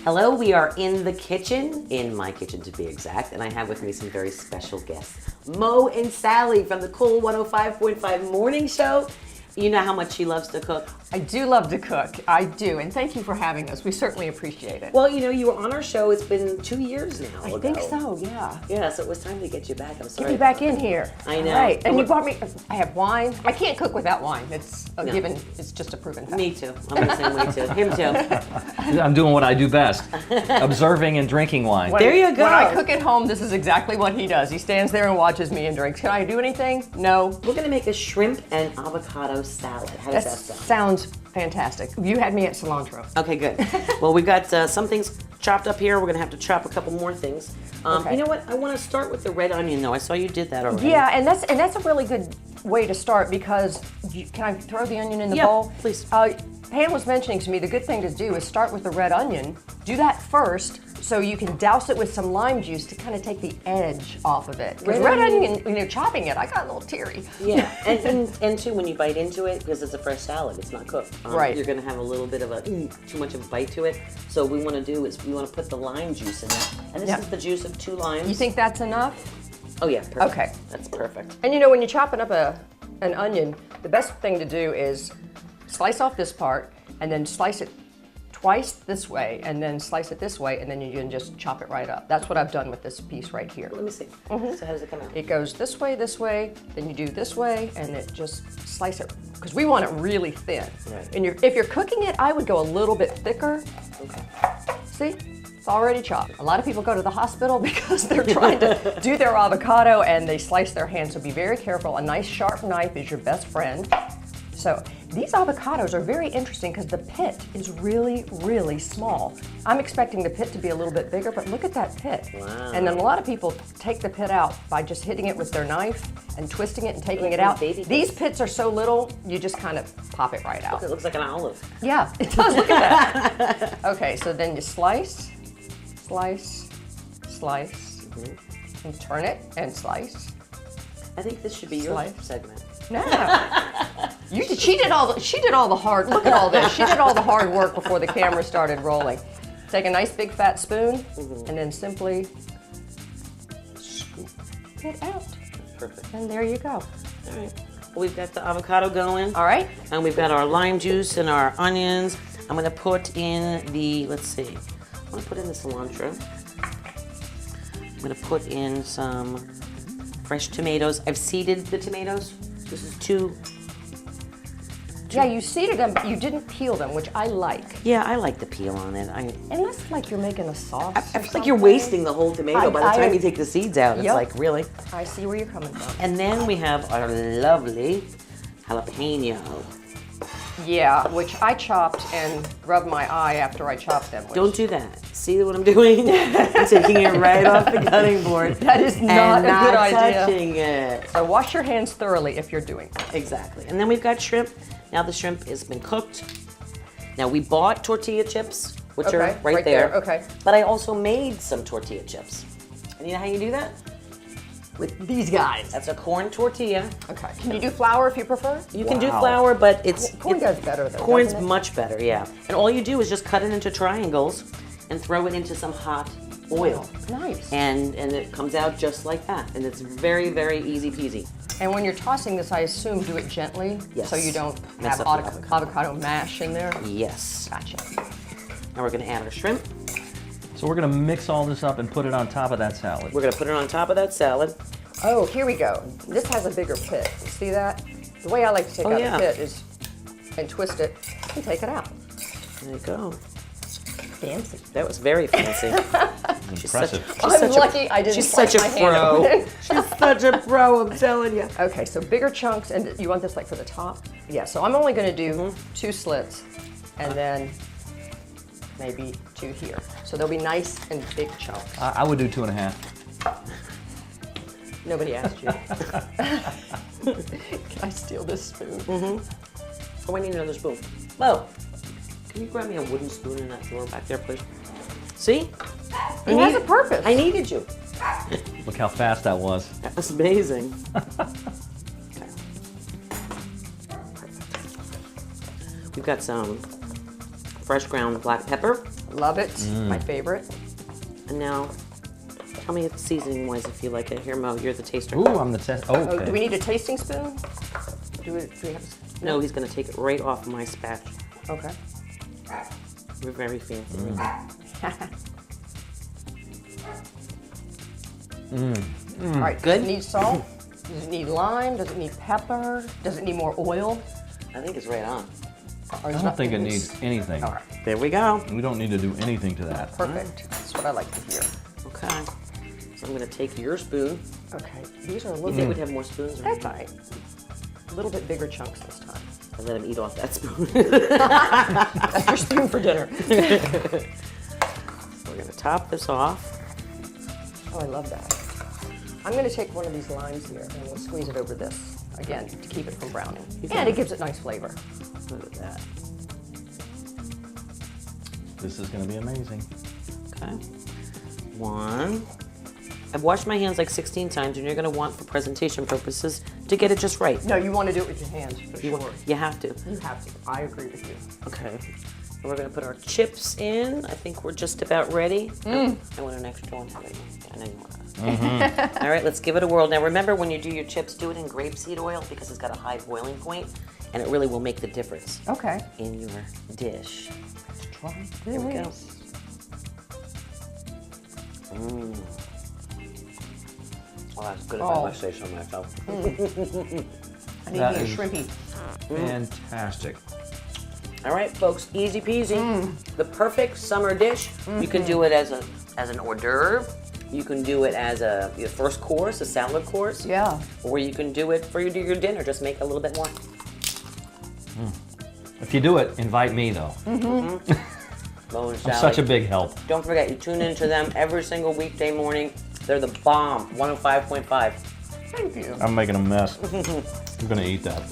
Hello, we are in the kitchen, in my kitchen to be exact, and I have with me some very special guests. Mo and Sally from the Cool 105.5 Morning Show. You know how much she loves to cook. I do love to cook. I do, and thank you for having us. We certainly appreciate it. Well, you know, you were on our show, it's been 2 years now. I think so, yeah. Yeah, so it was time to get you back. I'm sorry. Get me back in here. I know. Right, and you brought me, I have wine. I can't cook without wine. It's a given, it's just a proven fact. Me too. I'm the same way too. Him too. I'm doing what I do best, observing and drinking wine. There you go. When I cook at home, this is exactly what he does. He stands there and watches me and drinks. Can I do anything? No. We're gonna make a shrimp and avocado salad. How does that sound? Sounds fantastic. You had me at cilantro. Okay, good. Well, we've got some things chopped up here. We're gonna have to chop a couple more things. Okay. You know what? I want to start with the red onion, though. I saw you did that already. Yeah, and that's a really good way to start because can I throw the onion in the bowl? Please. Pam was mentioning to me the good thing to do is start with the red onion. Do that first so you can douse it with some lime juice to kind of take the edge off of it. Because red onion, when you're chopping it, I got a little teary. Yeah, and too, when you bite into it, because it's a fresh salad, it's not cooked. Right. You're gonna have a little bit of a too much of a bite to it. So what we want to do is we want to put the lime juice in it, and this is the juice of 2 limes. You think that's enough? Oh yeah. Perfect. Okay. That's perfect. And you know, when you're chopping up an onion, the best thing to do is slice off this part and then slice it twice this way and then slice it this way and then you can just chop it right up. That's what I've done with this piece right here. Let me see. So how does it come out? It goes this way, then you do this way, and it just slice it, because we want it really thin. Right. And if you're cooking it, I would go a little bit thicker. Okay. See? It's already chopped. A lot of people go to the hospital because they're trying to do their avocado and they slice their hand, so be very careful. A nice sharp knife is your best friend. So these avocados are very interesting because the pit is really, really small. I'm expecting the pit to be a little bit bigger, but look at that pit. Wow. And then a lot of people take the pit out by just hitting it with their knife and twisting it and taking it out. These pits are so little, you just kind of pop it right out. It looks like an olive. Yeah, it does. Look at that. Okay, so then you slice, slice, slice, and turn it and slice. I think this should be your segment. No. She did all the hard, look at all this. She did all the hard work before the camera started rolling. Take a nice big fat spoon and then simply scoop it out. Perfect. And there you go. All right. Well, we've got the avocado going. All right. And we've got our lime juice and our onions. I'm gonna put in the, let's see. I'm gonna put in the cilantro. I'm gonna put in some fresh tomatoes. I've seeded the tomatoes. This is two. Yeah, you seeded them, but you didn't peel them, which I like. Yeah, I like the peel on it. Unless like you're making a sauce. I feel like you're wasting the whole tomato by the time you take the seeds out. It's like, really? I see where you're coming from. And then we have our lovely jalapeno. Yeah, which I chopped and rubbed my eye after I chopped them. Don't do that. See what I'm doing? I'm taking it right off the cutting board. That is not a good idea. Touching it. So wash your hands thoroughly if you're doing that. Exactly. And then we've got shrimp. Now the shrimp has been cooked. Now we bought tortilla chips, which are right there. Okay. But I also made some tortilla chips. And you know how you do that? With these guys. That's a corn tortilla. Okay. Can you do flour if you prefer? You can do flour, but Corn does better though. Corn's doesn't it? much better, yeah. And all you do is just cut it into triangles and throw it into some hot oil. Nice. And it comes out just like that. And it's very, very easy peasy. And when you're tossing this, I assume do it gently, Yes. so you don't Mess have up the avocado mash in there. Yes. Gotcha. Now we're gonna add our shrimp. So we're gonna mix all this up and put it on top of that salad. We're gonna put it on top of that salad. Oh, here we go. This has a bigger pit. You see that? The way I like to take out the pit is and twist it and take it out. There you go. Fancy. That was very fancy. Impressive. I'm lucky I didn't She's slice such a my hand pro. open. She's such a pro, I'm telling you. Okay, so bigger chunks, and you want this like for the top? Yeah, so I'm only gonna do 2 slits, and then maybe 2 here. So they'll be nice and big chunks. I would do 2.5. Nobody asked you. Can I steal this spoon? Oh, I need another spoon. Mo, can you grab me a wooden spoon in that drawer back there, please? See? It has a purpose. I needed you. Look how fast that was. That was amazing. We've got some fresh ground black pepper. Love it. My favorite. And now, tell me seasoning-wise if you like it. Here, Mo, you're the taster. Ooh, I'm the test. Oh, Oh, okay. do we need a tasting spoon? Do we have a No, he's gonna take it right off my spatula. Okay. We're very fancy. All right, Good? does it need salt? Does it need lime? Does it need pepper? Does it need more oil? I think it's right on. Or is I don't think it needs anything. All right, There we go. We don't need to do anything to that. perfect. That's what I like to hear. Okay. So I'm gonna take your spoon. Okay, these are a You little think bit, we'd have more spoons? Or that's all right. A little bit bigger chunks this time. I let him eat off that spoon. That's your spoon for dinner. We're gonna top this off. Oh, I love that. I'm going to take one of these limes here and we'll squeeze it over this, again, to keep it from browning. And it gives it nice flavor. Look at that. This is going to be amazing. Okay. One. I've washed my hands like 16 times, and you're gonna want, for presentation purposes, to get it just right. No, you want to do it with your hands, for You, sure. you have to. You have to. I agree with you. Okay. And we're gonna put our chips in. I think we're just about ready. I want an extra one. I know you want that. All right, let's give it a whirl. Now remember, when you do your chips, do it in grapeseed oil because it's got a high boiling point, and it really will make the difference Okay. in your dish. Let's try There we go. this. Well, that's good if Oh. I must say so myself. I need That me a is- shrimpy. Fantastic. All right, folks, easy peasy. The perfect summer dish. You can do it as an hors d'oeuvre. You can do it as your first course, a salad course. Yeah. Or you can do it for your dinner. Just make a little bit more. If you do it, invite me though. Mo and I'm Sally. such a big help. Don't forget, you tune into them every single weekday morning. They're the bomb. 105.5. Thank you. I'm making a mess. I'm going to eat that.